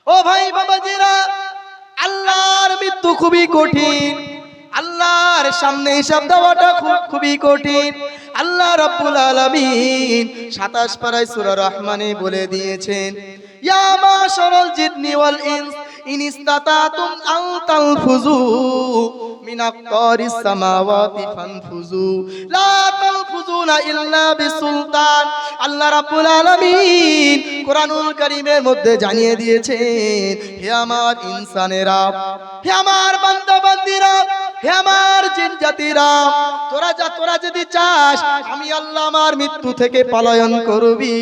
ও ভাই বাবাজিরা, আল্লাহর মৃত্যু খুবই কঠিন। আল্লাহর সামনে হিসাব দেওয়াটা খুবই কঠিন। আল্লাহ রাব্বুল আলামিন 27 পারায় সূরা রহমানে বলে দিয়েছেন, ইয়া মাশারাল জিন্নি ওয়াল ইনস ইন ইসতাতাতুম আন তানফুযু মিন আকতারিস সামাওয়াতি ফানফুযু লা তানফুযুনা ইল্লা বিসুলতান। আল্লাহ রাব্বুল আলামিন কোরআনুল কারীমের মধ্যে জানিয়ে দিয়েছেন, হে আমার ইনসানেরা, হে আমার বান্দা বান্দীরা, হে আমার জিন জাতিরা, তোরা যদি চাস আমি আল্লাহ আমার মৃত্যু থেকে পলায়ন করবি,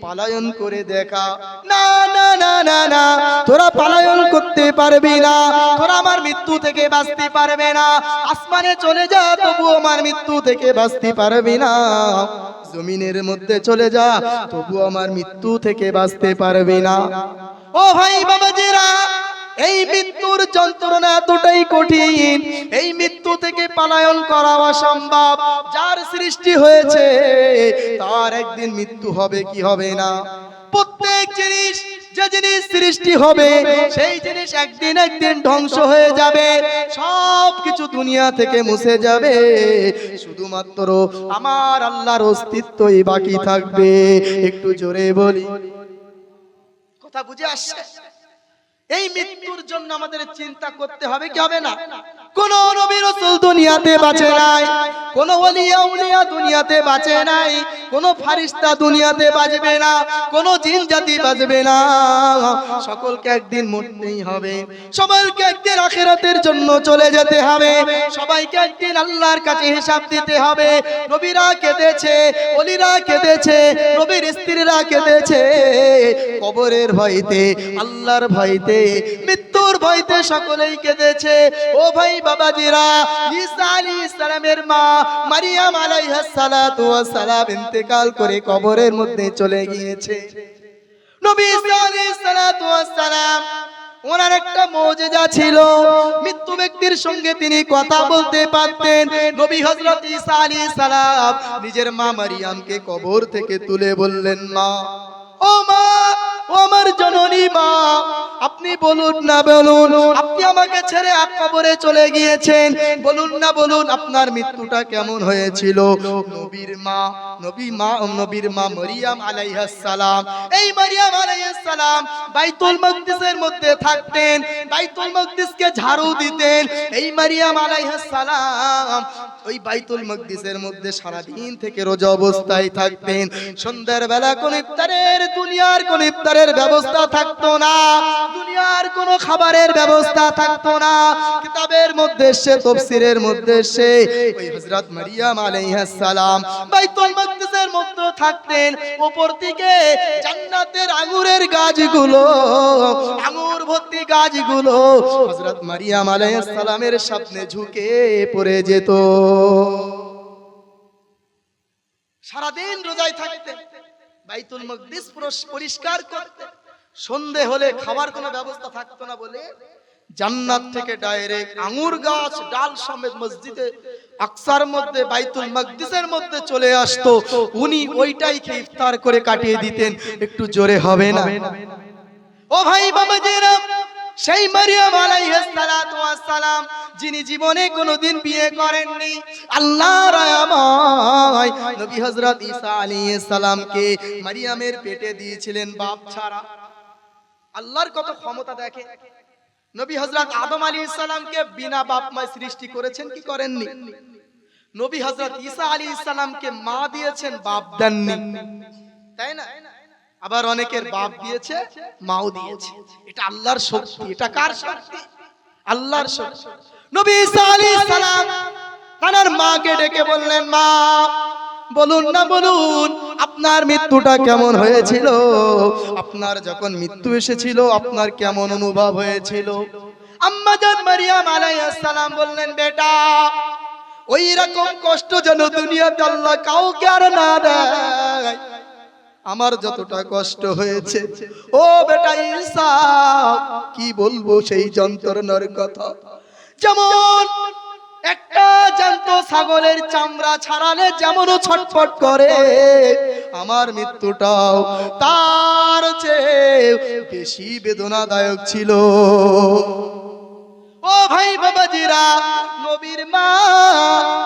পলায়ন করে দেখা। না না না না না, তোরা পলায়ন করতে পারবি না, তোরা আমার মৃত্যু থেকে বাঁচতে পারবে না। আসমানে চলে যা, তবু আমার মৃত্যু থেকে বাঁচতে পারবি না। জমিনের মধ্যে চলে যা, তবু আমার মৃত্যু থেকে বাঁচতে পারবি না। ও ভাই বাবাজিরা, এই মৃত্যুর যন্ত্রণা এতটাই কঠিন, এই মৃত্যু থেকে পলায়ন করা অসম্ভব। যার সৃষ্টি হয়েছে তার একদিন মৃত্যু হবে কি হবে না? প্রত্যেক জিনিস, যে জিনিস সৃষ্টি হবে সেই জিনিস একদিন একদিন ধ্বংস হয়ে যাবে, সব কিছু দুনিয়া থেকে মুছে যাবে। শুধুমাত্র আমার আল্লাহর অস্তিত্বই বাকি থাকবে। একটু জোরে বলি, কথা বুঝে আসছে? এই মৃত্যুর জন্য আমাদের চিন্তা করতে হবে কি হবে না? কোন নবী রাসূল দুনিয়াতে বাঁচে নাই, কোন ওলি আউলিয়া দুনিয়াতে বাঁচে নাই, কোন ফেরেশতা দুনিয়াতে বাঁচবে না, কোন জিন জাতি বাঁচবে না। সকলকে একদিন মরতেই হবে, সবাইকে একদিন আখিরাতের জন্য চলে যেতে হবে, সবাইকে একদিন আল্লাহর কাছে হিসাব দিতে হবে। নবীরা কেঁদেছে, ওলিরা কেঁদেছে, নবীর স্ত্রীরা কেঁদেছে, কবরের ভয়তে, আল্লাহর ভয়তে, মৃত্যুর ভয়তে সকলেই কেঁদেছে। ও ভাই বাবাজিরা, ঈসা আলাইহিস সালামের মা মারিয়াম আলাইহাস সালাতু ওয়াস সালাম ইন্তেকাল করে কবরের মধ্যে চলে গিয়েছে। নবী ঈসা আলাইহিস সালাতু ওয়াস সালাম, ওনার একটা মুজিজা ছিল, মৃত্যু ব্যক্তির সঙ্গে তিনি কথা বলতে পারতেন। নবী হযরত ঈসা আলাইহিস সালাম নিজের মা মারিয়ামকে কবর থেকে তুলে বললেন, মা, ও মা, ও আমার জননী মা, আপনি বলুন না, বলুন, আপনি আমাকে ছেড়ে কবরে চলে গিয়েছেন, বলুন না, বলুন আপনার মৃত্যুটা কেমন হয়েছিল? নবীর মা মারিয়াম আলাইহিস সালাম, এই মারিয়াম আলাইহিস সালাম বাইতুল মাকদিসের মধ্যে থাকতেন, বাইতুল মাকদিসকে ঝাড়ু দিতেন। এই মারিয়াম আলাইহিস সালাম ওই বাইতুল মাকদিসের মধ্যে সারা দিন থেকে রোজা অবস্থায় থাকতেন। সন্ধ্যার বেলা কোন ইফতারের, দুনিয়ার কোন ইফতারের ব্যবস্থা থাকতো না, দুনিয়ার কোন খাবারের ব্যবস্থা থাকতো না। কিতাবের মধ্যে এসে, তাফসীরের মধ্যে এসে, ওই হযরত মারিয়াম আলাইহিস সালাম বাইতুল মাকদিসের মধ্যে থাকতেন। উপর থেকে জান্নাতের আঙ্গুরের গাছগুলো, আঙ্গুর ভর্তি গাছগুলো হযরত মারিয়াম আলাইহিস সালামের সামনে ঝুঁকে পড়ে যেত। সারাদিন রোজায় থাকতেন, বাইতুল মাকদিস পরিষ্কার করতেন। সন্ধে হলে খাবার কোনো ব্যবস্থা থাকতো না বলে জান্নাত থেকে ডাইরেক্ট আঙ্গুর গাছ ডাল সমেত মসজিদে আকসার মধ্যে, বাইতুল মাকদিসের মধ্যে চলে আসতো। উনি ওইটাই খেয়ে ইফতার করে কাটিয়ে দিতেন। একটু জোরে হবে না? ও ভাই বাবাজিরা, সেই মারিয়াম আলাইহিস সালাতু ওয়াস সালাম, যিনি জীবনে কোনোদিন বিয়ে করেননি, আল্লাহর আমায় নবী হযরত ঈসা আলাইহিস সালামকে মারিয়ামের পেটে দিয়েছিলেন বাপ ছাড়া। আল্লাহর কত ক্ষমতা দেখে। নবী হযরত আদম আলাইহিস সালামকে বিনা বাপ মায় সৃষ্টি করেছেন কি করেননি? নবী হযরত ঈসা আলাইহিস সালামকে মা দিয়েছেন, বাপ দেননি, তাই না? আবার অনেকের বাপ দিয়েছে, মাও দিয়েছে। এটা আল্লাহর শক্তি। এটা কার শক্তি? আল্লাহর শক্তি। নবী ঈসা আলাইহিস সালাম তার মাকে ডেকে বললেন, মা, বলুন না, বলুন আপনার মৃত্যুটা কেমন হয়েছিল? আপনার যখন মৃত্যু এসেছিল আপনার কেমন অনুভব হয়েছিল? আম্মা জান মারিয়াম আলাইহিস সালাম বললেন, বেটা, ওই রকম কষ্ট যেন দুনিয়াতে আল্লাহ কাউকে আর না দেয়, আমার যতটা কষ্ট হয়েছে। ও বেটা ঈসা, কি বলবো সেই যন্ত্রণার কথা। যেমন একটা জ্যান্ত ছাগলের চামড়া ছাড়ালে যেমন ছটফট করে, আমার মৃত্যুটাও তার চেয়ে বেশি বেদনাদায়ক ছিল। ও ভাই বাবাজিরা, নবীর মা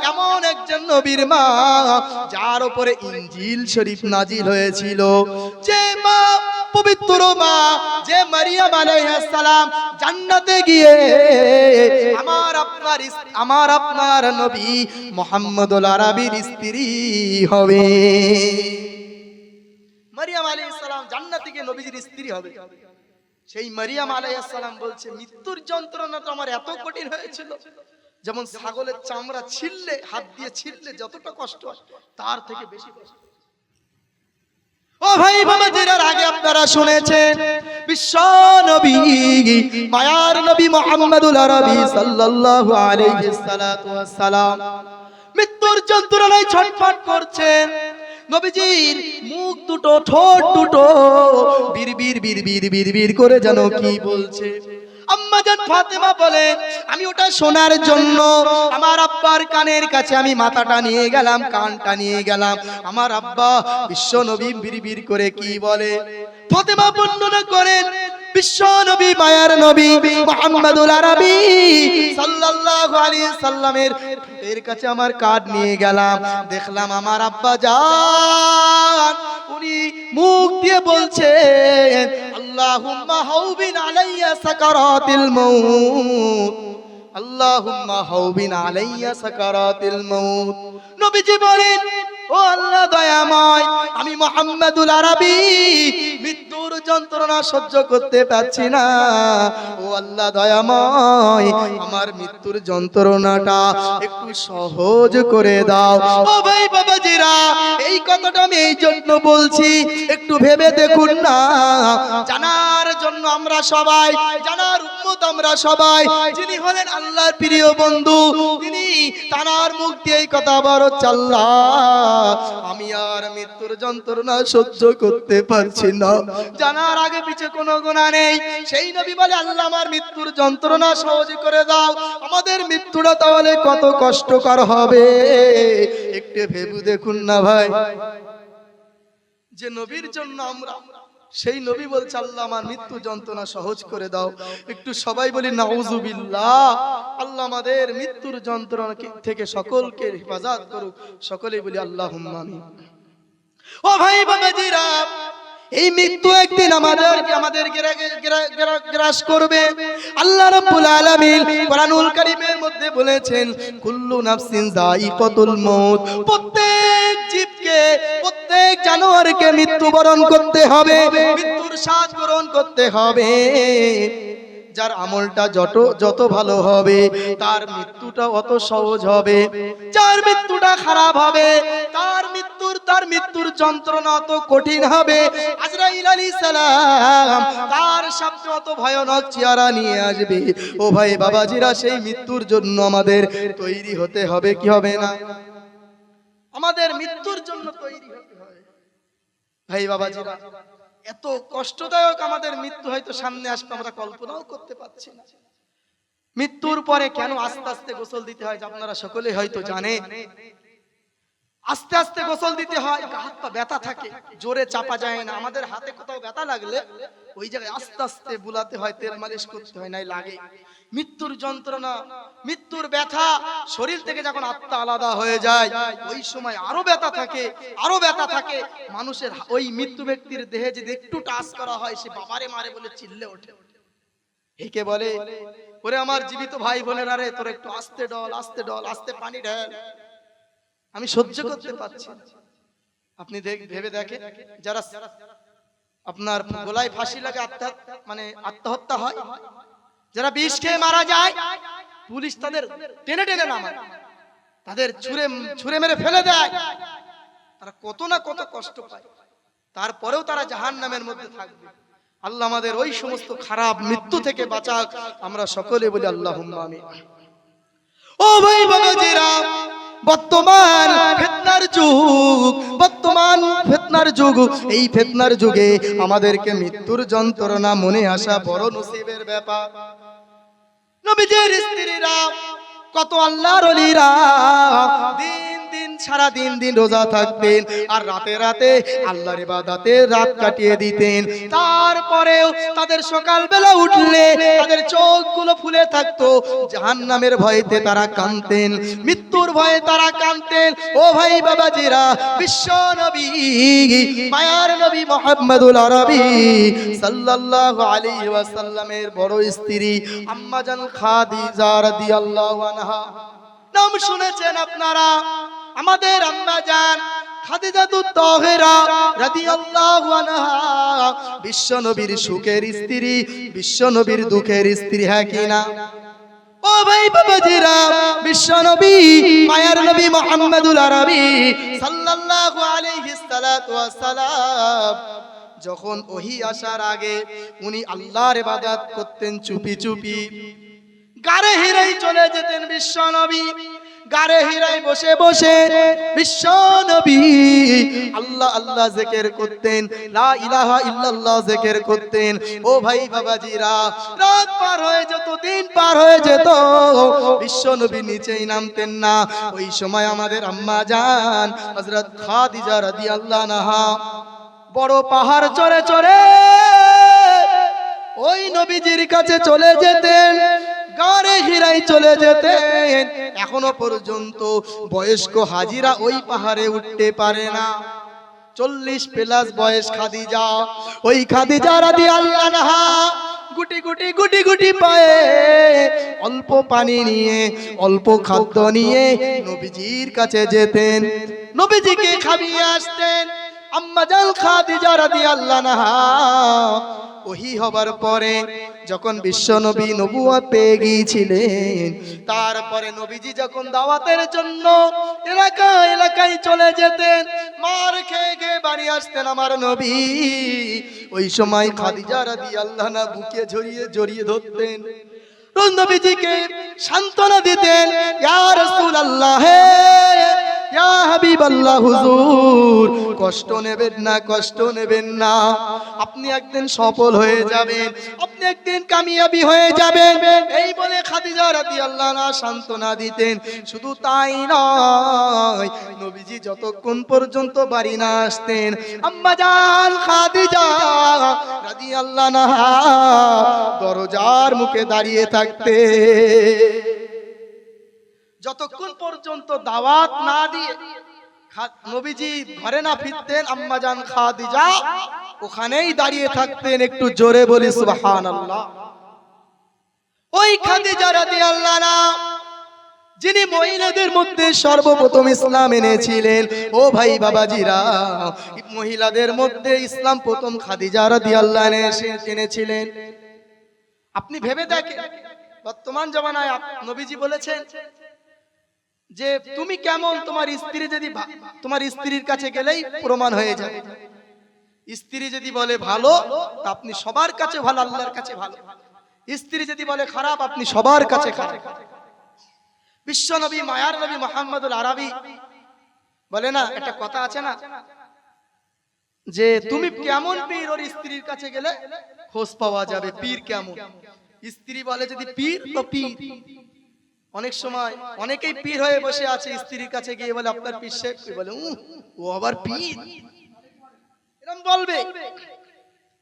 এমন একজন নবীর মা যার উপরে ইনজিল শরীফ নাজিল হয়েছিল, যে মা পবিত্র মা, যে মারিয়াম আলাইহিস সালাম জান্নাতে গিয়ে আমার আপনার নবী মুহাম্মদুল আরবীর স্ত্রী হবে। মারিয়াম আলাইহিস সালাম জান্নাতে গিয়ে নবীজির স্ত্রী হবে। সেই মারিয়াম আলাইহিস সালাম বলছে, মৃত্যুর যন্ত্রণা তো আমার এত কঠিন হয়েছিল, যেমন ছাগলের চামড়া ছিললে, হাত দিয়ে ছিললে যতটা কষ্ট হয় তার থেকে বেশি কষ্ট। ও ভাই বাবাজিরা, আগে আপনারা শুনেছেন বিশ্ব নবী মায়ার নবী মুহাম্মদুল আরবী সাল্লাল্লাহু আলাইহি সাল্লাতু ওয়াস সালাম মৃত্যুর যন্ত্রণায় ছটফট করছেন। নবীজির মুখ দুটো, ঠোঁট দুটো বিড়বিড় বিড়বিড় বিড়বিড় করে যেন কি বলছে। আম্মা জান ফাতেমা বলে, আমি ওটা শোনার জন্য আমার আব্বার কানের কাছে আমি মাথাটা নিয়ে গেলাম, কানটা নিয়ে গেলাম। আমার আব্বা বিশ্ব নবী বিড়বিড় করে কি বলে। ফাতেমা বর্ণনা করেন, বিশ্ব নবী মায়ার নবী মুহাম্মদুল আরবী সাল্লাল্লাহু আলাইহি সাল্লামের এর কাছে আমার কাঁধ নিয়ে গেলাম, দেখলাম আমার আব্বা জান উনি মুখ দিয়ে বলছেন, আল্লাহুম্মা হাউবিন আলাইয়া সাকারাতিল মাউত, আল্লাহুম্মা হাউবিন আলাইয়া সাকারাতিল মাউত। নবীজি বলেন, ও আল্লাহ দয়াময়, আমি মুহাম্মদুল আরবী মৃত্যুর যন্ত্রণা সহ্য করতে পারছি না। ও আল্লাহ দয়াময়, আমার মৃত্যুর যন্ত্রণাটা একটু সহজ করে দাও। ও ভাই বাবাজিরা, এই কথাটা আমি এই জন্য বলছি, একটু ভেবে দেখুন না। জানার জন্য আমরা সবাই, জানার উম্মত আমরা সবাই, যিনি হলেন আল্লাহর প্রিয় বন্ধু, তিনি তার মুখ দিয়ে এই কথা বড় চাল্লা, আমি আর মৃত্যুর যন্ত্রণা সহ্য করতে পারছি না। জানার আগে পিছে কোনো গুনাহ নেই, সেই নবী বলে, আল্লাহ আমার মৃত্যুর যন্ত্রণা সহজ করে দাও। আমাদের মৃত্যুটা তাহলে কত কষ্টকর হবে একটু ভেবে দেখুন না ভাই। যে নবীর জন্য আমরা, সেই নবী বলছে, আল্লাহ আমার মৃত্যু যন্ত্রণা সহজ করে দাও। একটু সবাই বলি নাউজুবিল্লাহ। আল্লাহ আমাদের মৃত্যুর যন্ত্রণা থেকে সকলকে হেফাজত করুক। সকলেই বলি আল্লাহুম্মা আমিন। ও ভাই বাবাজিরা, এই মৃত্যু একদিন আমাদের গ্রাস করবে। আল্লাহ রাব্বুল আলামিন কোরআনুল কারীমের মধ্যে বলেছেন, কুল্লু নাফসিন যায়িকাতুল মাউত, প্রত্যেক জীবকে, প্রত্যেক জানোয়ারকে মৃত্যুবরণ করতে হবে, মৃত্যুর স্বাদ গ্রহণ করতে হবে। যার আমলটা যত ভালো হবে তার মৃত্যুটা অত সহজ হবে, যার মৃত্যুটা খারাপ হবে তার মৃত্যুর যন্ত্রণা অত কঠিন হবে। আজরাইল আলাইহিস সালাম তার সামনে অত ভয়ানক চেহারা নিয়ে আসবে। ও ভাই বাবাজিরা, সেই মৃত্যুর জন্য আমাদের তৈরি হতে হবে, কি হবে না? আমাদের মৃত্যুর জন্য তৈরি হতে হবে। ভাই বাবাজিরা, এত কষ্টদায়ক আমাদের মৃত্যু হয়তো সামনে আসবে, আমরা কল্পনাও করতে পারছি না। মৃত্যুর পরে কেন আস্তে আস্তে গোসল দিতে হয়, আপনারা সকলে হয়তো জানেন। আস্তে আস্তে গোসল দিতে হয়, হাত পা ব্যথা থাকে, জোরে চাপা যায় না। আমাদের হাতে কোথাও ব্যথা লাগলে ওই জায়গায় আস্তে আস্তে বুলাতে হয়, তেল মালিশ করতে হয়, নাই লাগে। মৃত্যুর যন্ত্রণা, মৃত্যুর ব্যথা, শরীর থেকে যখন আত্মা আলাদা হয়ে যায় ওই সময় আরো ব্যথা থাকে, আরো ব্যথা থাকে। মানুষের ওই মৃত্যু ব্যক্তির দেহে যদি একটু টাচ করা হয়, সে বাবারে মারে বলে চিল্লে ওঠে। একে বলে, ওরে আমার জীবিত ভাই বোনেরা রে, তোর একটু আস্তে ডল, আস্তে ডল, আস্তে পানি ঢেল, আমি সহ্য করতে পারছি না। আপনি ভেবে দেখেন, যারা আপনার গলায় ফাঁসি লাগে আত্মহত্যা হয়, যারা বিষ খেয়ে মারা যায়, পুলিশ তাদের টেনে টেনে নামায়, তাদের ছুঁড়ে মেরে ফেলে দেয়, তারা কত না কত কষ্ট পায়, তারপরেও তারা জাহান্নামের মধ্যে থাকবে। আল্লাহ আমাদের ওই সমস্ত খারাপ মৃত্যু থেকে বাঁচাক। আমরা সকলে বলি আল্লাহুম্মা আমিন। ও ভাই বাবাজিরা, বর্তমান ফিতনার যুগ, এই ফিতনার যুগে আমাদেরকে মৃত্যুর যন্ত্রণা মনে আসা বড় নসিবের ব্যাপার। নবীজির স্ত্রীরা কত আল্লাহর ওলিরা দিন দিন সারা দিন দিন রোজা থাকতেন আর রাতে রাতে আল্লাহর ইবাদতে রাত কাটিয়ে দিতেন। তারপরেও তাদের সকালবেলা উঠলে তাদের চোখগুলো ফুলে থাকতো, জাহান্নামের ভয়েতে তারা কাঁদতেন, মৃত্যুর ভয়ে তারা কাঁদতেন। ও ভাই বাবাজিরা, বিশ্ব নবী মায়ার নবী মুহাম্মদুল আরবি সাল্লাল্লাহু আলাইহি ওয়াসাল্লামের বড় স্ত্রী আম্মা জান খাদিজা রাদিয়াল্লাহু আনহা, নাম শুনেছেন আপনারা? আমাদের আম্মা জান খাদিজাতুত তাহেরা রাদিয়াল্লাহু আনহা বিশ্ব নবীর সুখের স্ত্রী, বিশ্ব নবীর দুঃখের স্ত্রী, হ্যাঁ কি না? ও ভাই বাবাজিরা, বিশ্ব নবী মায়ার নবী মুহাম্মদুল আরবি সাল্লাল্লাহু আলাইহি সাল্লাতু ওয়াসসালাম যখন ওহী আসার আগে উনি আল্লাহর ইবাদত করতেন চুপি চুপি। গারে হিরাই চলে যেতেন বিশ্ব নবী, গারে হিরাই বসে বসে বিশ্ব নবী আল্লাহ আল্লাহ জিকির করতেন, লা ইলাহা ইল্লাল্লাহ জিকির করতেন। ও ভাই বাবাজিরা, রাত পার হয়ে যেত, দিন পার হয়ে যেত, বিশ্ব নবী নিচেই নামতেন না। ওই সময় আমাদের আম্মা জান হযরত খাদিজা রাদিয়াল্লাহু আনহা বড় পাহাড় চড়ে চড়ে ওই নবীজির কাছে চলে যেতেন, গারে হিরাই চলে যেতেন। এখনো পর্যন্ত বয়স্ক হাজিরা ওই পাহাড়ে উঠতে পারে না। 40+ বয়স খাদিজা, ওই খাদিজা রাদিয়াল্লাহু আনহা গুটি গুটি গুটি গুটি পায়ে অল্প পানি নিয়ে অল্প খাদ্য নিয়ে নবীজির কাছে যেতেন, নবীজিকে খাইয়ে আসতেন। আম্মা জান খাদিজা রাদিয়াল্লাহু আনহা ওহী হবার পরে যখন বিশ্ব নবী নবুয়ত পেয়ে গিয়েছিলেন, তারপরে নবীজি যখন দাওয়াতের জন্য এলাকায় এলাকায় চলে যেতেন, মার খেয়ে খেয়ে বাড়ি আসতেন আমার নবী। ওই সময় খাদিজা রাদিয়াল্লাহু আনহা বুকে জড়িয়ে ধরতেন, নবীজিকে সান্ত্বনা দিতেন, ইয়া রাসূলুল্লাহ, ইয়া হাবিবাল্লাহ, হুজুর কষ্ট নেবেন না, কষ্ট নেবেন না, আপনি একদিন সফল হয়ে যাবেন, আপনি একদিন কামিয়াবি হয়ে যাবেন, এই বলে খাদিজা রাদিয়াল্লাহু আনহা সান্ত্বনা দিতেন। শুধু তাই নয়, নবীজি যতক্ষণ পর্যন্ত বাড়ি না আসতেন আম্মা জান খাদিজা রাদিয়াল্লাহু আনহা দরজার মুখে দাঁড়িয়ে থাকতেন। যতক্ষণ পর্যন্ত দাওয়াত না দিয়ে নবীজি ঘরে না ফিরতেন, আম্মা জান খাদিজা ওখানেই দাঁড়িয়ে থাকতেন। একটু জোরে বলি সুবহানাল্লাহ। ওই খাদিজা রাদিয়াল্লাহু আনহা যিনি মহিলাদের মধ্যে সর্বপ্রথম ইসলাম এনেছিলেন। ও ভাই বাবাজিরা, মহিলাদের মধ্যে ইসলাম প্রথম খাদিজা রাদিয়াল্লাহু আনহা এনেছিলেন। আপনি ভেবে দেখেন, বর্তমান জামানায় নবীজি বলেছেন যে তুমি কেমন, তোমার স্ত্রী যদি তোমার স্ত্রীর কাছে গেলেই প্রমাণ হয়ে যাবে। স্ত্রী যদি বলে ভালো, তা আপনি সবার কাছে ভালো, আল্লাহর কাছে ভালো। স্ত্রী যদি বলে খারাপ, আপনি সবার কাছে খারাপ। বিশ্ব নবী মায়ার নবী মুহাম্মদুল আরবি বলে না, একটা কথা আছে না যে তুমি কেমন পীর, ওর স্ত্রীর কাছে গেলে খোঁজ পাওয়া যাবে পীর কেমন। স্ত্রী বলে যদি পীর, তো পীর। অনেক সময় অনেকেই পীর হয়ে বসে আছে, স্ত্রীর কাছে গিয়ে বলে আপনার পীর সাহেব, বলে ও আবার পীর, এরকম বলবে।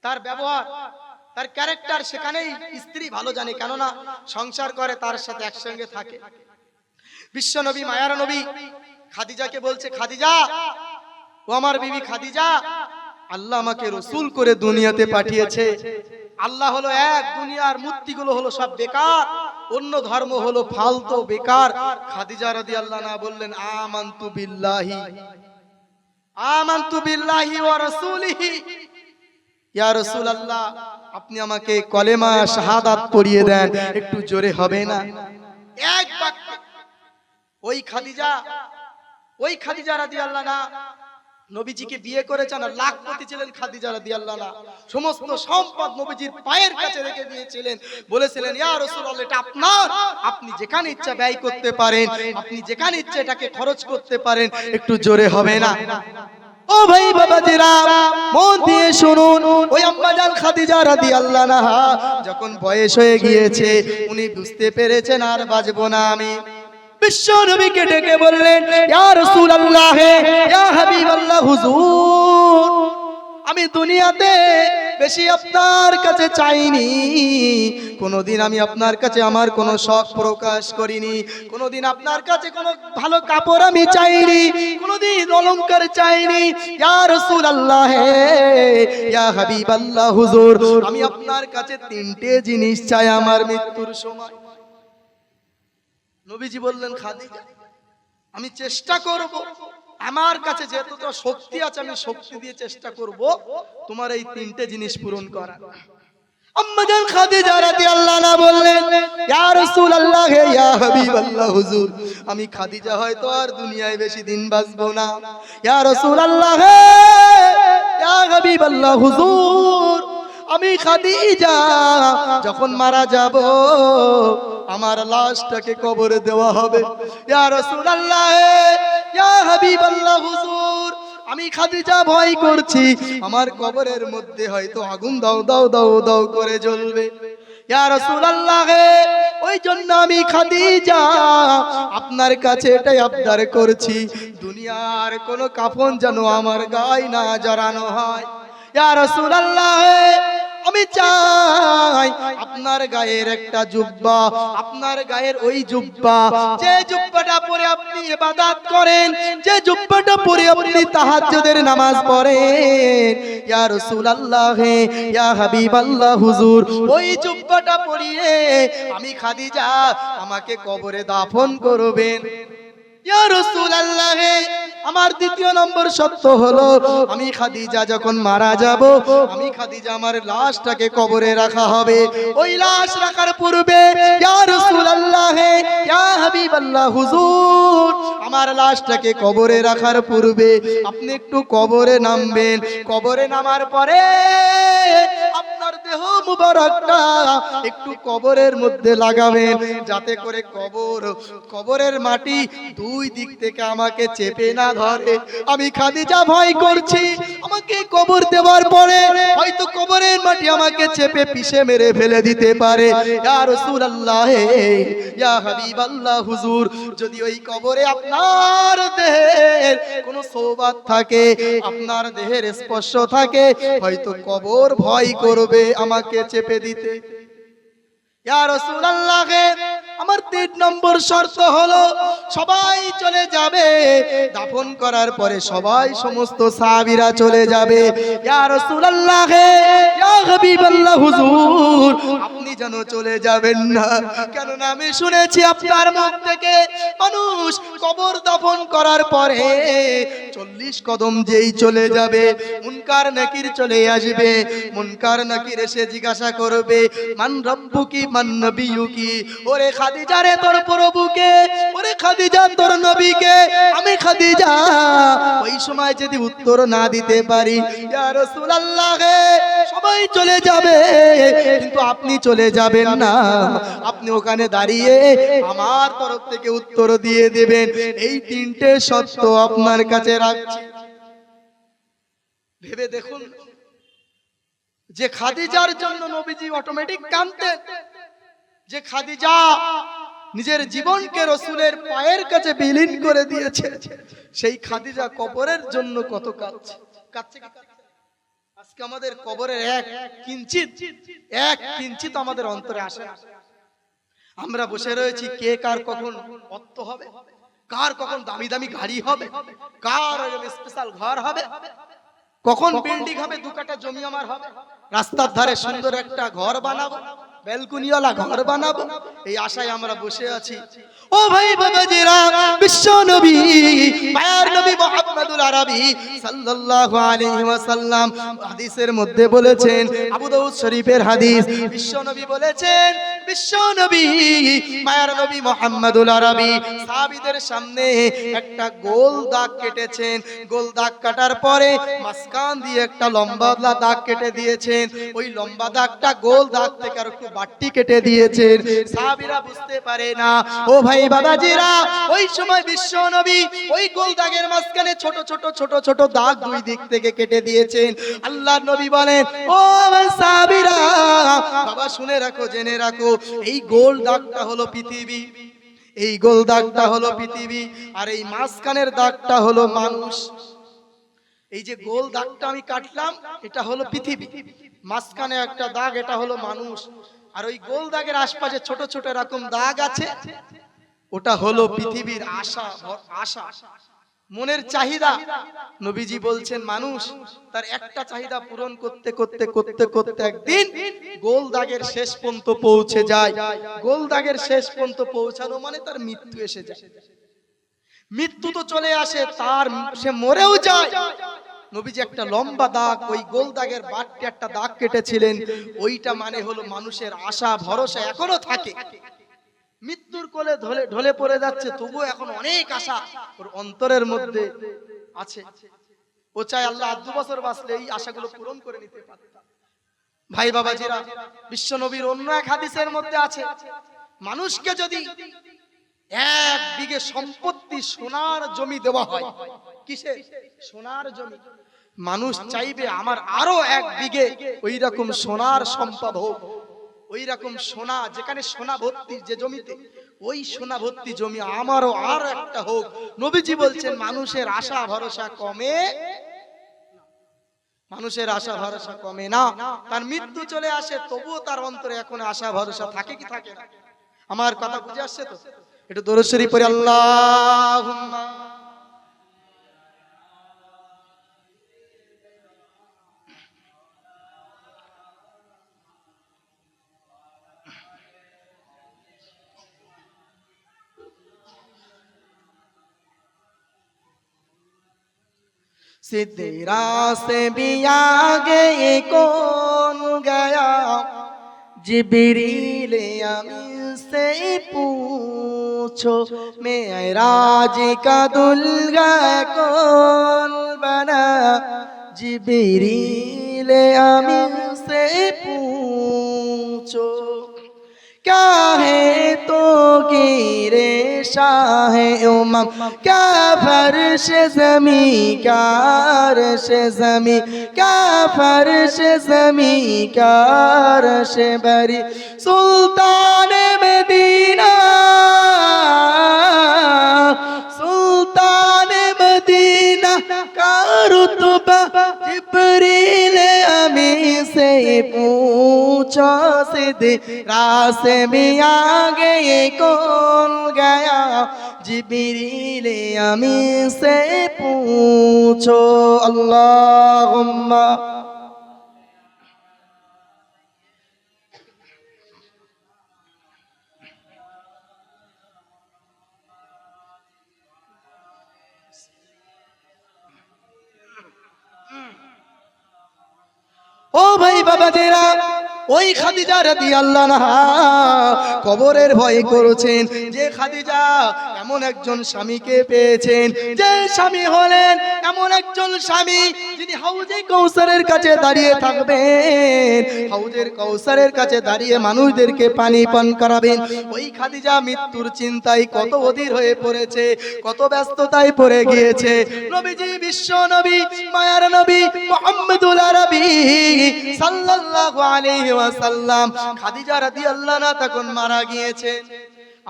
তার ব্যবহার, তার ক্যারেক্টার সেখানেই স্ত্রী ভালো জানে, কেননা সংসার করে, তার সাথে একসঙ্গে থাকে। বিশ্ব নবী মায়ার নবী খাদিজাকে বলছে, খাদিজা, ও আমার বিবি খাদিজা, আল্লাহ আমাকে রাসূল করে দুনিয়াতে পাঠিয়েছে। আল্লাহ হলো এক, দুনিয়ার মূর্তিগুলো হলো সব বেকার, অন্য ধর্ম হলো ফালতু বেকার। খাদিজা রাদিয়াল্লাহু আনহা বললেন, আমানতু বিল্লাহি ওয়া রাসূলিহি, ইয়া রাসূলুল্লাহ, আপনি আমাকে কলেমা শাহাদাত পড়িয়ে দেন। একটু জোরে হবে না? এক বাক্যে ওই খাদিজা রাদিয়াল্লাহু আনহা নবীজিকে বিয়ে করেছেন, আর লাখপতি ছিলেন খাদিজা রাদিয়াল্লাহু আনহা। সমস্ত সম্পদ নবীজির পায়ের কাছে রেখে দিয়েছিলেন, বলেছিলেন, ইয়া রাসূলুল্লাহ, এটা আপনার, আপনি যেখানে ইচ্ছা ব্যয় করতে পারেন, আপনি যেখানে ইচ্ছা এটাকে খরচ করতে পারেন। একটু জোরে হবে না? ও ভাই বাবাজিরা, মন দিয়ে শুনুন। ওই আম্মা জান খাদিজা রাদিয়াল্লাহু আনহা যখন বয়স হয়ে গিয়েছে, উনি বুঝতে পেরেছেন আর বাঁচবো না আমি, বিশ্ব নবীকে ডেকে বললেন, ইয়া রাসূলুল্লাহ, ইয়া হাবিবাল্লাহ হুজুর, আমি দুনিয়াতে বেশি আপনার কাছে চাইনি, কোনোদিন আমি আপনার কাছে আমার কোনো শখ প্রকাশ করিনি, কোনোদিন আপনার কাছে কোনো ভালো কাপড় আমি চাইনি, কোনোদিন অলংকার চাইনি। ইয়া রাসূলুল্লাহ, ইয়া হাবিবাল্লাহ হুজুর, আমি আপনার কাছে তিনটে জিনিস চাই আমার মৃত্যুর সময়। নবীজি বললেন, খাদিজা, আমি চেষ্টা করব, আমার কাছে যেহেতু শক্তি আছে আমি শক্তি দিয়ে চেষ্টা করব তোমার এই তিনটে জিনিস পূরণ করার। আম্মা জান খাদিজা রাদিয়াল্লাহু আনহা বললেন, ইয়া রাসূলুল্লাহ, ইয়া হাবিবাল্লাহ হুজুর, আমি খাদিজা হয়তো আর দুনিয়ায় বেশি দিন বাঁচবো না। ইয়া রাসূলুল্লাহ, ইয়া হাবিবাল্লাহ হুজুর, আমি খাদিজা যখন মারা যাব আমার লাশটাকে কবরে দেওয়া হবে। ইয়া রাসূলুল্লাহ, ইয়া হাবিবাল্লাহ হুজুর, আমি খাদিজা ভয় করছি আমার কবরের মধ্যে হয়তো আগুন দাও দাও দাও দাও করে জ্বলবে। ইয়া রাসূলুল্লাহ, ওই জন্য আমি খাদিজা আপনার কাছে এটাই আবদার করছি, দুনিয়ার কোনো কাফন যেন আমার গায়ে না জড়ানো হয়। ইয়া রাসূলুল্লাহ, আমি চাই আপনার গায়ের একটা জুব্বা, আপনার গায়ের ওই জুব্বা, যে জুব্বাটা পরে আপনি ইবাদত করেন, যে জুব্বাটা পরে আপনি তাহাজ্জুদের নামাজ পড়েন, ইয়া রাসূলুল্লাহ, ইয়া হাবিবাল্লাহ হুজুর, ওই জুব্বাটা পরিয়ে আমি খাদিজা আমাকে কবরে দাফন করবেন। ইয়া রাসূলুল্লাহ, আমার দ্বিতীয় নম্বর শর্ত হলো আমি খাদিজা যখন মারা যাব, আমি খাদিজা আমার লাশটাকে কবরে রাখা হবে। ওই লাশ রাখার পূর্বে ইয়া রাসূলুল্লাহ, ইয়া হাবিবাল্লাহ হুজুর, আমার লাশটাকে কবরে রাখার পূর্বে আপনি একটু কবরে নামবেন। কবরে নামার পরে আপনার দেহ মুবারকটা একটু কবরের মধ্যে লাগাবেন, যাতে করে কবরের মাটি দুই দিক থেকে আমাকে চেপে না ধরে। আমি খাদিজা ভয় করছি আমাকে কবর দেওয়ার পরে হয়তো কবরের মাটি আমাকে চেপে পিষে মেরে ফেলে দিতে পারে। ইয়া রাসূলুল্লাহ, ইয়া হাবিবাল্লাহ হুজুর, যদি ওই কবরে আপনার দেহের কোনো সোবাত থাকে, আপনার দেহের স্পর্শ থাকে, হয়তো কবর ভয় করবে আমাকে চেপে দিতে। ইয়া রাসূলুল্লাহ, আমার ৩ নম্বর শর্ত হলো সবাই চলে যাবে, দাফন করার পরে সবাই সমস্ত সাহাবীরা চলে যাবে। ইয়া রাসূলুল্লাহ, ইয়া হাবিবাল্লাহ হুজুর, আপনি যেন চলে যাবেন না, কেননা আমি শুনেছি আপনার মুখ থেকে মানুষ কবর দাফন করার পরে 40 কদম যেই চলে যাবে মুনকার নাকির চলে আসবে। মুনকার নাকির এসে জিজ্ঞাসা করবে, মান রব্বুকি মান নবিয়ুকি, ওরে খাদিজা রে তোর প্রভুকে, ওরে খাদিজা তোর নবীকে। আমি খাদিজা ওই সময় যদি উত্তর না দিতে পারি, ইয়া রাসূলুল্লাহ, সবাই চলে যাবে কিন্তু আপনি চলে যাবেন না, আপনি ওখানে দাঁড়িয়ে আমার তরফ থেকে উত্তর দিয়ে দেবেন। এই 3টে শর্ত আপনার কাছে রাখছি। ভেবে দেখুন যে খাদিজার জন্য নবীজি অটোমেটিক কাঁদতেন, যে খাদিজা নিজের জীবনকে রাসূলের পায়ের কাছে বিলীন করে দিয়েছে, সেই খাদিজা কবরের জন্য কত কাঁদছে। আজকে আমাদের কবরের এক কিঞ্চিত আমাদের অন্তরে আসে না। আমরা বসে রয়েছি কে কার কখন অর্থ হবে, কার কখন দামি দামি গাড়ি হবে, কার স্পেশাল ঘর হবে, কখন বিল্ডিং হবে, 2 কাঠা জমি আমার হবে, রাস্তার ধারে সুন্দর একটা ঘর বানাবো, ব্যালকনিওয়ালা ঘর বানাবো, এই আশায় আমরা বসে আছি। ও ভাই বাবাজিরা, বিশ্ব নবী মায়ার নবী মুহাম্মদুল আরবি সাল্লাল্লাহু আলাইহি ওয়াসাল্লাম হাদিসের মধ্যে বলেছেন, আবু দাউদ শরীফের হাদিস, বিশ্ব নবী বলেছেন, বিশ্ব নবী মায়ার নবী মুহাম্মদুল আরবি সাহাবীদের সামনে একটা গোল দাগ কেটেছেন। গোল দাগ কাটার পরে মাঝখান দিয়ে একটা লম্বা দাগ কেটে দিয়েছেন। ওই লম্বা দাগটা গোল দাগ থেকে আর একটু বাট্টি কেটে দিয়েছেন। সাহাবীরা বুঝতে পারে না। ও ভাই বাবাজিরা, ওই সময় বিশ্ব নবী ওই গোল দাগের মাঝখানে ছোট ছোট ছোট ছোট দাগ 2 দিক থেকে কেটে দিয়েছেন। আল্লাহর নবী বলেন, ও আমার সাহাবীরা, বাবা শুনে রাখো, জেনে রাখো, এই গোল দাগটা হলো পৃথিবী। এই গোল দাগটা হলো পৃথিবী, আর এই মাঝখানের দাগটা হলো মানুষ। এই যে গোল দাগটা আমি কাটলাম, এটা হলো পৃথিবী, মাঝখানে একটা দাগ, এটা হলো মানুষ। আর ওই গোল দাগের আশপাশে ছোট ছোট এরকম দাগ আছে, ওটা হলো পৃথিবীর আশা, আশা, মনের চাহিদা। নবীজি বলছেন মানুষ তার একটা চাহিদা পূরণ করতে করতে করতে করতে একদিন গোল দাগের শেষ পর্যন্ত পৌঁছে যায়। গোল দাগের শেষ পর্যন্ত পৌঁছানো মানে তার মৃত্যু এসে যায়। মৃত্যু তো চলে আসে, তার সে মরেও যায়। নবীজি একটা লম্বা দাগ, ওই গোল দাগের বাটটি একটা দাগ কেটেছিলেন, ওইটা মানে হলো মানুষের আশা ভরসা এখনো থাকে। মৃত্যুর কোলে ঢলে পড়ে যাচ্ছে, তবুও এখন অনেক আশা ওর অন্তরের মধ্যে আছে। ও চায় আল্লাহ 2 বছর বাঁচলে এই আশাগুলো পূরণ করে নিতে পারে। ভাই বাবাজিরা, বিশ্ব নবীর অন্য এক হাদিসের মধ্যে আছে, মানুষকে যদি 1 বিঘে সম্পত্তি সোনার জমি দেওয়া হয়, কিসে? সোনার জমি। মানুষ চাইবে আমার আরো 1 বিঘে ওই রকম সোনার সম্পদ হোক, ওই রকম সোনা, যেখানে সোনা ভর্তি যে জমিতে, ওই সোনা ভর্তি জমি আমারও আর একটা হোক। নবীজি বলছেন মানুষের আশা ভরসা কমে, মানুষের আশা ভরসা কমে না। তার মৃত্যু চলে আসে, তবুও তার অন্তরে এখন আশা ভরসা থাকে কি থাকে না? আমার কথা বুঝে আসছে তো? একটু দরুদ শরীফ পড়ি, আল্লাহুম্মা। सिद्धरा से भी आगे कौन गया, जिब्रील अमीन से पूछो, मेराज का दुल्हा कौन बना, जिब्रील अमीन से पूछो। क्या है तो गिरे शाह उमम, क्या फर्श ज़मी, क्या अर्श ज़मी, क्या फर्श ज़मी, क्या अर्श बरी, सुल्तान मदीना, सुल्तान मदीना का रुतबा, जिब्रील अमीन से पूछो, सिद्धरा से भी आगे कौन गया, जिब्रील अमीन से पूछो। अल्लाहुम्मा। ও ভাই বাবাজিরা, ওই খাদিজা রাদিয়াল্লাহু আনহা কবরের ভয় করেছেন। যে খাদিজা এমন একজন স্বামীকে পেয়েছেন, যে স্বামী হলেন এমন একজন স্বামী যিনি হাউজে কাউসারের কাছে দাঁড়িয়ে থাকবেন, হাউজের কাউসারের কাছে দাঁড়িয়ে মানুষদেরকে পানি পান করাবেন। ওই খাদিজা মৃত্যুর চিন্তায় কত অধীর হয়ে পড়েছে, কত ব্যস্ততায় পড়ে গিয়েছে। নবীজি বিশ্ব নবী, মায়ার নবী মুহাম্মদুল আরবী সাল্লাল্লাহু আলাইহি ওয়াসাল্লাম, খাদিজা রাদিয়াল্লাহু আনহা তখন মারা গিয়েছে।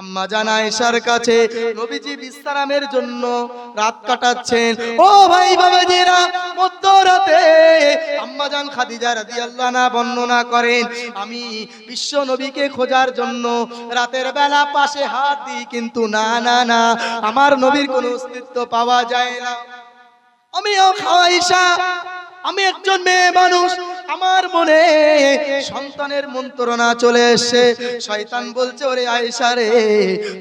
আম্মা জান আয়েশার কাছে নবীজি বিশ্রামের জন্য রাত কাটাচ্ছেন। ও ভাই বাবাজিরা, মধ্যরাতে আম্মা জান খাদিজা রাদিয়াল্লাহু আনহা বর্ণনা করেন, আমি বিশ্ব নবীকে খোঁজার জন্য রাতের বেলা পাশে হাত দিই, কিন্তু না না না, আমার নবীর কোনো অস্তিত্ব পাওয়া যায় না। আমিও আয়েশা, আমি একজন মেয়ে মানুষ, আমার মনে সন্তানের মন্ত্রণা চলে এসেছে। শয়তান বলছে, ওরে আয়েশা রে,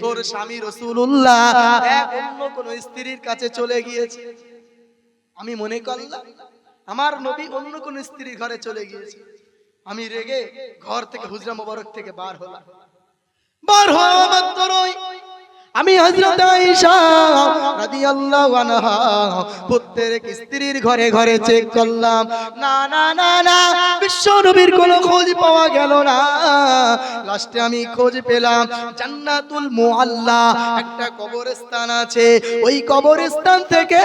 তোর স্বামী রাসূলুল্লাহ অন্য কোন স্ত্রীর কাছে চলে গিয়েছে। আমি মনে করলাম আমার নবী অন্য কোন স্ত্রীর ঘরে চলে গিয়েছে। আমি রেগে ঘর থেকে, হুজরা মোবারক থেকে বার হলাম। বার হওয়া মাত্রই আমি হযরত আয়েশা রাদিয়াল্লাহু আনহা প্রত্যেক স্ত্রীর ঘরে ঘরে চেক করলাম। না না না না, বিশ্ব নবীর কোনো খোঁজ পাওয়া গেল না। লাস্টে আমি খোঁজ পেলাম জান্নাতুল মুআল্লা একটা কবরস্থান আছে, ওই কবরস্থান থেকে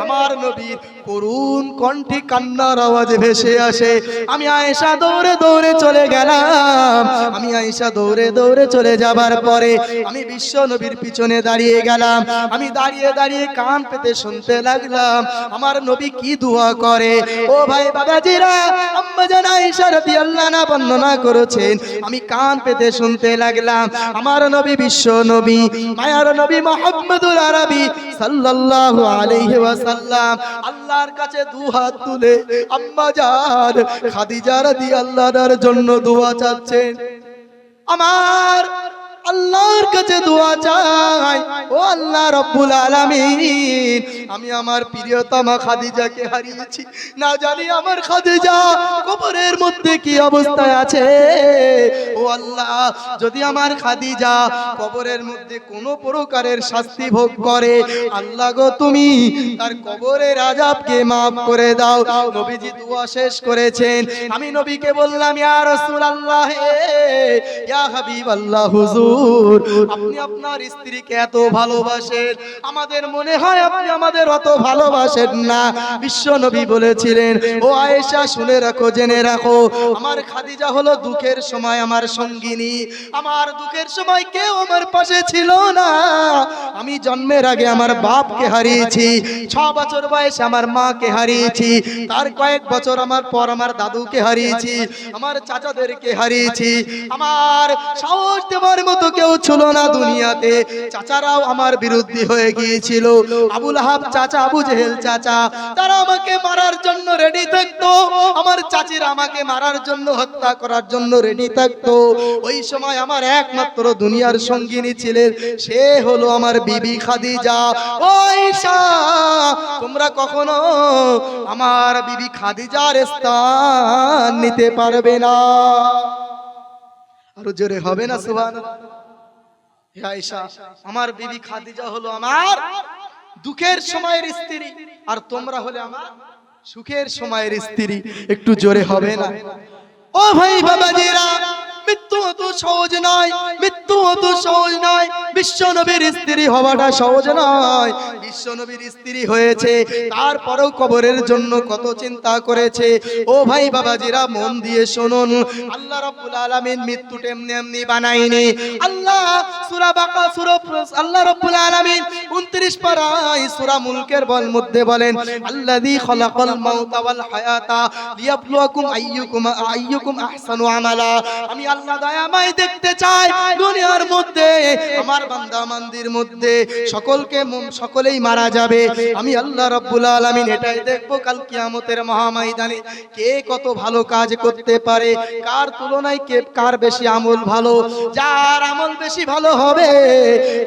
আমার নবীর করুণ কণ্ঠে কান্নার আওয়াজ ভেসে আসে। আমি আয়েশা দৌড়ে দৌড়ে চলে গেলাম। আমি আয়েশা দৌড়ে দৌড়ে চলে যাবার পরে আমি বিশ্ব নবীর পিছনে দাঁড়িয়ে গেলাম। আমি দাঁড়িয়ে দাঁড়িয়ে কান পেতে শুনতে লাগলাম আমার নবী কি দোয়া করে। ও ভাই বাবাজিরা, আম্মা জান আয়েশা রাদিয়াল্লাহু আনহা বর্ণনা করেছেন, আমি কান পেতে শুনতে লাগলাম আমার নবী বিশ্ব নবী মায়ার নবী মুহাম্মদুল আরবি সাল্লাল্লাহু আলাইহি ওয়াসাল্লাম আল্লাহর কাছে দুহাত তুলে আম্মা জান খাদিজা রাদিয়াল্লাহু আনহার জন্য দোয়া চাচ্ছেন। আমার আল্লাহর কাছে দোয়া চাই, ও আল্লাহ রাব্বুল আলামিন, আমি আমার প্রিয়তমা খাদিজাকে হারিয়েছি, না জানি আমার খাদিজা কবরের মধ্যে কি অবস্থায় আছে। ও আল্লাহ, যদি আমার খাদিজা কবরের মধ্যে কোনো প্রকারের শাস্তি ভোগ করে, আল্লাহ গো তুমি তার কবরের আযাবকে maaf করে দাও। নবীজি দোয়া শেষ করেছেন, আমি নবীকে বললাম ইয়া রাসূলুল্লাহ, ইয়া হাবিবাল্লাহ, হুজুর আপনি আপনার স্ত্রীকে এত ভালোবাসেন, আমাদের মনে হয় আপনি আমাদের অত ভালোবাসেন না। বিশ্ব নবী বলেছিলেন, ও আয়েশা শুনে রাখো, জেনে রাখো, আমার খাদিজা হলো দুঃখের সময় আমার সঙ্গিনী, আমার দুঃখের সময় কেউ আমার পাশে ছিল না। আমি জন্মের আগে আমার বাপকে হারিয়েছি, 6 বছর বয়সে আমার মাকে হারিয়েছি, তার কয়েক বছর আমার পর আমার দাদুকে হারিয়েছি, আমার চাচাদেরকে হারিয়েছি, আমার সাহস দেওয়ার মতো কেউ ছিল না দুনিয়াতে। চাচারাও আমার বিরুদ্ধে হয়ে গিয়েছিল, আবু লাহাব চাচা, আবু জেহেল চাচা, তারা আমাকে মারার জন্য রেডি থাকতো, আমার চাচিরা আমাকে মারার জন্য, হত্যা করার জন্য রেডি থাকতো। ওই সময় আমার একমাত্র দুনিয়ার সঙ্গিনী ছিলেন, সে হলো আমার বিবি খাদিজা। ও আয়েশা, তোমরা কখনো আমার বিবি খাদিজার স্থান নিতে পারবে না। আরো জোরে হবে না সুবহানাল্লাহ। হে আয়েশা, আমার বিবি খাদিজা হলো আমার দুঃখের সময়ের স্ত্রী, আর তোমরা হলে আমার সুখের সময়ের স্ত্রী। একটু জোরে হবে না? ও ভাই বাবাজিরা, মৃত্যু অত সহজ নয়, মৃত্যু অত সহজ নয়, বিশ্ব নবীর স্ত্রী হওয়াটা সহজ নয়। বিশ্ব নবীর স্ত্রী হয়েছে, তারপরেও কবরের জন্য কত চিন্তা করেছে। ও ভাই বাবাজিরা, মন দিয়ে শুনুন, আল্লাহ রাব্বুল আলামিন মৃত্যু এমনি এমনি বানায়নি। আল্লাহ সূরা বাকারা, আল্লাহ রাব্বুল আলামিন 29 পারায় সূরা মুলকের মধ্যে বলেন, আল্লাযী খালাকাল মাউতা ওয়াল হায়াতা লিয়াবলুয়াকুম আইয়ুকুম আহসানু আমালা। আমি আল্লাহ দয়াময় দেখতে চাই দুনিয়ার মধ্যে আমার বান্দা বান্দির মধ্যে সকলেই মারা যাবে, আমি আল্লাহ রাব্বুল আলামিন এটাই দেখবো কাল কিয়ামতের মহাময়দানে কে কত ভালো কাজ করতে পারে, কার তুলনায় কার বেশি আমল ভালো। যার আমল বেশি ভালো হবে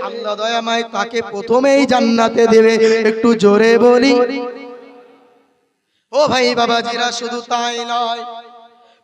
আল্লাহ দয়াময় তাকে প্রথমেই জান্নাতে দেবে। একটু জোরে বলি। ও ভাই বাবাজিরা, শুধু তাই নয়,